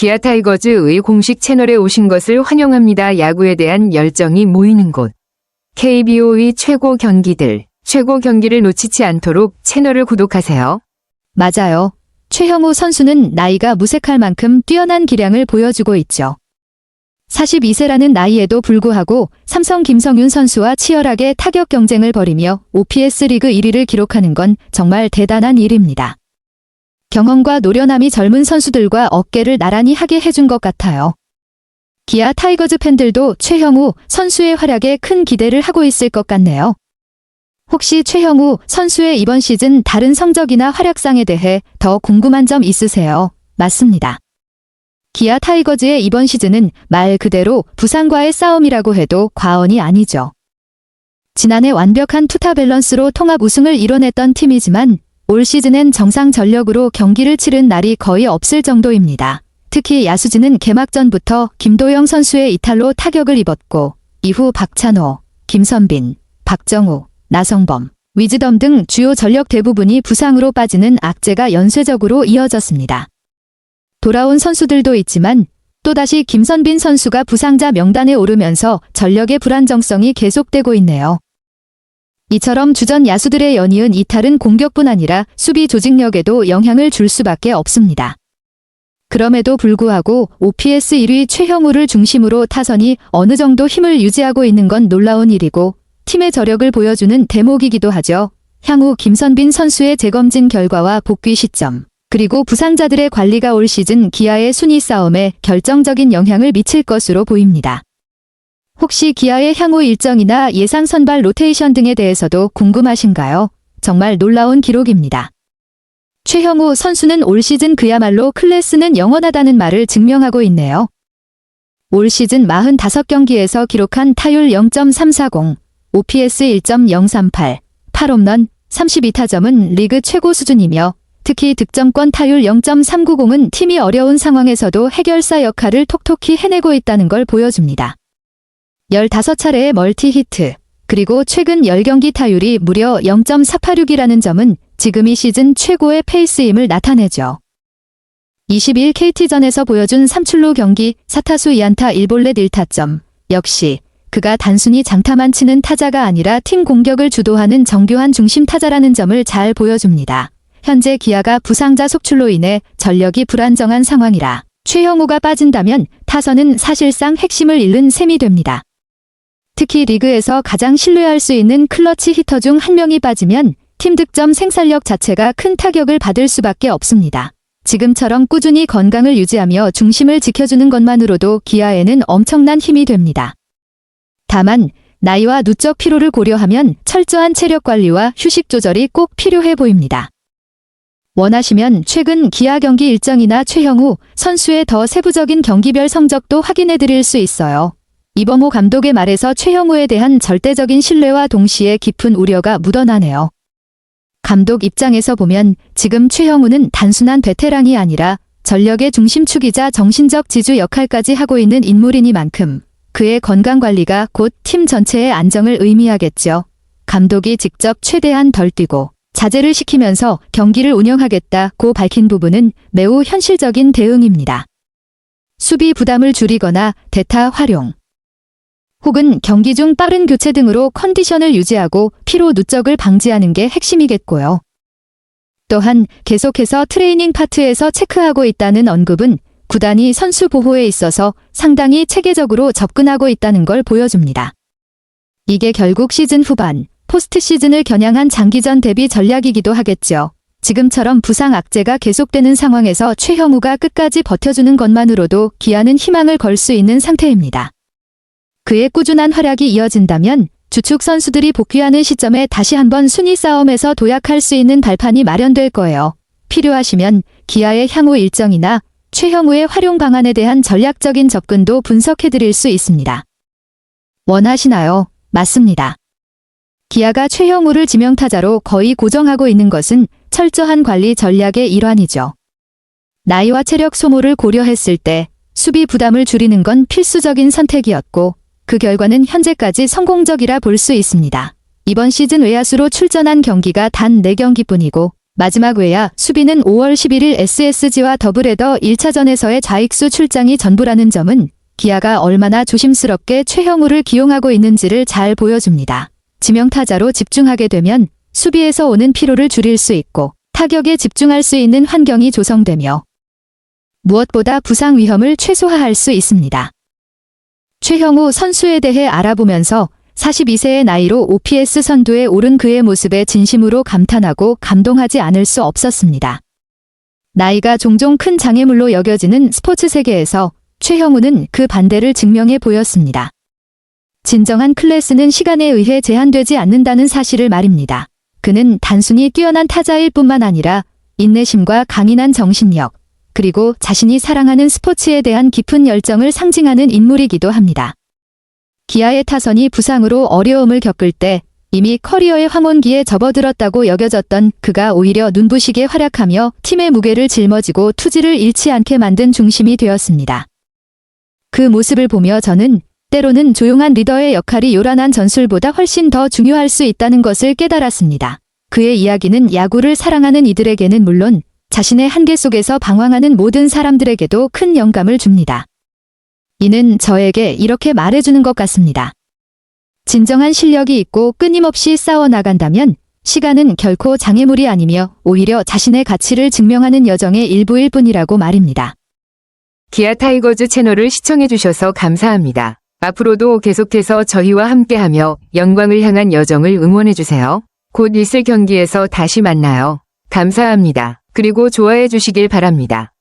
기아 타이거즈의 공식 채널에 오신 것을 환영합니다. 야구에 대한 열정이 모이는 곳. KBO의 최고 경기들, 최고 경기를 놓치지 않도록 채널을 구독하세요. 맞아요. 최형우 선수는 나이가 무색할 만큼 뛰어난 기량을 보여주고 있죠. 42세라는 나이에도 불구하고 삼성 김성윤 선수와 치열하게 타격 경쟁을 벌이며 OPS 리그 1위를 기록하는 건 정말 대단한 일입니다. 경험과 노련함이 젊은 선수들과 어깨를 나란히 하게 해준 것 같아요. 기아 타이거즈 팬들도 최형우 선수의 활약에 큰 기대를 하고 있을 것 같네요. 혹시 최형우 선수의 이번 시즌 다른 성적이나 활약상에 대해 더 궁금한 점 있으세요? 맞습니다. 기아 타이거즈의 이번 시즌은 말 그대로 부상과의 싸움이라고 해도 과언이 아니죠. 지난해 완벽한 투타 밸런스로 통합 우승을 이뤄냈던 팀이지만 올 시즌엔 정상 전력으로 경기를 치른 날이 거의 없을 정도입니다. 특히 야수진은 개막전부터 김도영 선수의 이탈로 타격을 입었고 이후 박찬호, 김선빈, 박정우, 나성범, 위즈덤 등 주요 전력 대부분이 부상으로 빠지는 악재가 연쇄적으로 이어졌습니다. 돌아온 선수들도 있지만 또다시 김선빈 선수가 부상자 명단에 오르면서 전력의 불안정성이 계속되고 있네요. 이처럼 주전 야수들의 연이은 이탈은 공격뿐 아니라 수비 조직력에도 영향을 줄 수밖에 없습니다. 그럼에도 불구하고 OPS 1위 최형우를 중심으로 타선이 어느 정도 힘을 유지하고 있는 건 놀라운 일이고 팀의 저력을 보여주는 대목이기도 하죠. 향후 김선빈 선수의 재검진 결과와 복귀 시점, 그리고 부상자들의 관리가 올 시즌 기아의 순위 싸움에 결정적인 영향을 미칠 것으로 보입니다. 혹시 기아의 향후 일정이나 예상 선발 로테이션 등에 대해서도 궁금하신가요? 정말 놀라운 기록입니다. 최형우 선수는 올 시즌 그야말로 클래스는 영원하다는 말을 증명하고 있네요. 올 시즌 45경기에서 기록한 타율 0.340, OPS 1.038, 8홈런, 32타점은 리그 최고 수준이며 특히 득점권 타율 0.390은 팀이 어려운 상황에서도 해결사 역할을 톡톡히 해내고 있다는 걸 보여줍니다. 15차례의 멀티 히트, 그리고 최근 10경기 타율이 무려 0.486이라는 점은 지금 이 시즌 최고의 페이스임을 나타내죠. 22일 KT전에서 보여준 3출루 경기 4타수 2안타 1볼넷 1타점. 역시 그가 단순히 장타만 치는 타자가 아니라 팀 공격을 주도하는 정교한 중심 타자라는 점을 잘 보여줍니다. 현재 기아가 부상자 속출로 인해 전력이 불안정한 상황이라 최형우가 빠진다면 타선은 사실상 핵심을 잃는 셈이 됩니다. 특히 리그에서 가장 신뢰할 수 있는 클러치 히터 중 한 명이 빠지면 팀 득점 생산력 자체가 큰 타격을 받을 수밖에 없습니다. 지금처럼 꾸준히 건강을 유지하며 중심을 지켜주는 것만으로도 기아에는 엄청난 힘이 됩니다. 다만 나이와 누적 피로를 고려하면 철저한 체력 관리와 휴식 조절이 꼭 필요해 보입니다. 원하시면 최근 기아 경기 일정이나 최형우 선수의 더 세부적인 경기별 성적도 확인해 드릴 수 있어요. 이범호 감독의 말에서 최형우에 대한 절대적인 신뢰와 동시에 깊은 우려가 묻어나네요. 감독 입장에서 보면 지금 최형우는 단순한 베테랑이 아니라 전력의 중심축이자 정신적 지주 역할까지 하고 있는 인물이니만큼 그의 건강관리가 곧 팀 전체의 안정을 의미하겠죠. 감독이 직접 최대한 덜 뛰고 자제를 시키면서 경기를 운영하겠다고 밝힌 부분은 매우 현실적인 대응입니다. 수비 부담을 줄이거나 대타 활용, 혹은 경기 중 빠른 교체 등으로 컨디션을 유지하고 피로 누적을 방지하는 게 핵심이겠고요. 또한 계속해서 트레이닝 파트에서 체크하고 있다는 언급은 구단이 선수 보호에 있어서 상당히 체계적으로 접근하고 있다는 걸 보여줍니다. 이게 결국 시즌 후반, 포스트 시즌을 겨냥한 장기전 대비 전략이기도 하겠죠. 지금처럼 부상 악재가 계속되는 상황에서 최형우가 끝까지 버텨주는 것만으로도 기아는 희망을 걸 수 있는 상태입니다. 그의 꾸준한 활약이 이어진다면 주축 선수들이 복귀하는 시점에 다시 한번 순위 싸움에서 도약할 수 있는 발판이 마련될 거예요. 필요하시면 기아의 향후 일정이나 최형우의 활용 방안에 대한 전략적인 접근도 분석해드릴 수 있습니다. 원하시나요? 맞습니다. 기아가 최형우를 지명타자로 거의 고정하고 있는 것은 철저한 관리 전략의 일환이죠. 나이와 체력 소모를 고려했을 때 수비 부담을 줄이는 건 필수적인 선택이었고 그 결과는 현재까지 성공적이라 볼 수 있습니다. 이번 시즌 외야수로 출전한 경기가 단 4경기뿐이고 마지막 외야 수비는 5월 11일 SSG와 더블헤더 1차전에서의 좌익수 출장이 전부라는 점은 기아가 얼마나 조심스럽게 최형우를 기용하고 있는지를 잘 보여줍니다. 지명타자로 집중하게 되면 수비에서 오는 피로를 줄일 수 있고 타격에 집중할 수 있는 환경이 조성되며 무엇보다 부상 위험을 최소화할 수 있습니다. 최형우 선수에 대해 알아보면서 42세의 나이로 OPS 선두에 오른 그의 모습에 진심으로 감탄하고 감동하지 않을 수 없었습니다. 나이가 종종 큰 장애물로 여겨지는 스포츠 세계에서 최형우는 그 반대를 증명해 보였습니다. 진정한 클래스는 시간에 의해 제한되지 않는다는 사실을 말입니다. 그는 단순히 뛰어난 타자일 뿐만 아니라 인내심과 강인한 정신력, 그리고 자신이 사랑하는 스포츠에 대한 깊은 열정을 상징하는 인물이기도 합니다. 기아의 타선이 부상으로 어려움을 겪을 때 이미 커리어의 황혼기에 접어들었다고 여겨졌던 그가 오히려 눈부시게 활약하며 팀의 무게를 짊어지고 투지를 잃지 않게 만든 중심이 되었습니다. 그 모습을 보며 저는 때로는 조용한 리더의 역할이 요란한 전술보다 훨씬 더 중요할 수 있다는 것을 깨달았습니다. 그의 이야기는 야구를 사랑하는 이들에게는 물론 자신의 한계 속에서 방황하는 모든 사람들에게도 큰 영감을 줍니다. 이는 저에게 이렇게 말해주는 것 같습니다. 진정한 실력이 있고 끊임없이 싸워나간다면 시간은 결코 장애물이 아니며 오히려 자신의 가치를 증명하는 여정의 일부일 뿐이라고 말입니다. 기아 타이거즈 채널을 시청해주셔서 감사합니다. 앞으로도 계속해서 저희와 함께하며 영광을 향한 여정을 응원해주세요. 곧 있을 경기에서 다시 만나요. 감사합니다. 그리고 좋아해 주시길 바랍니다.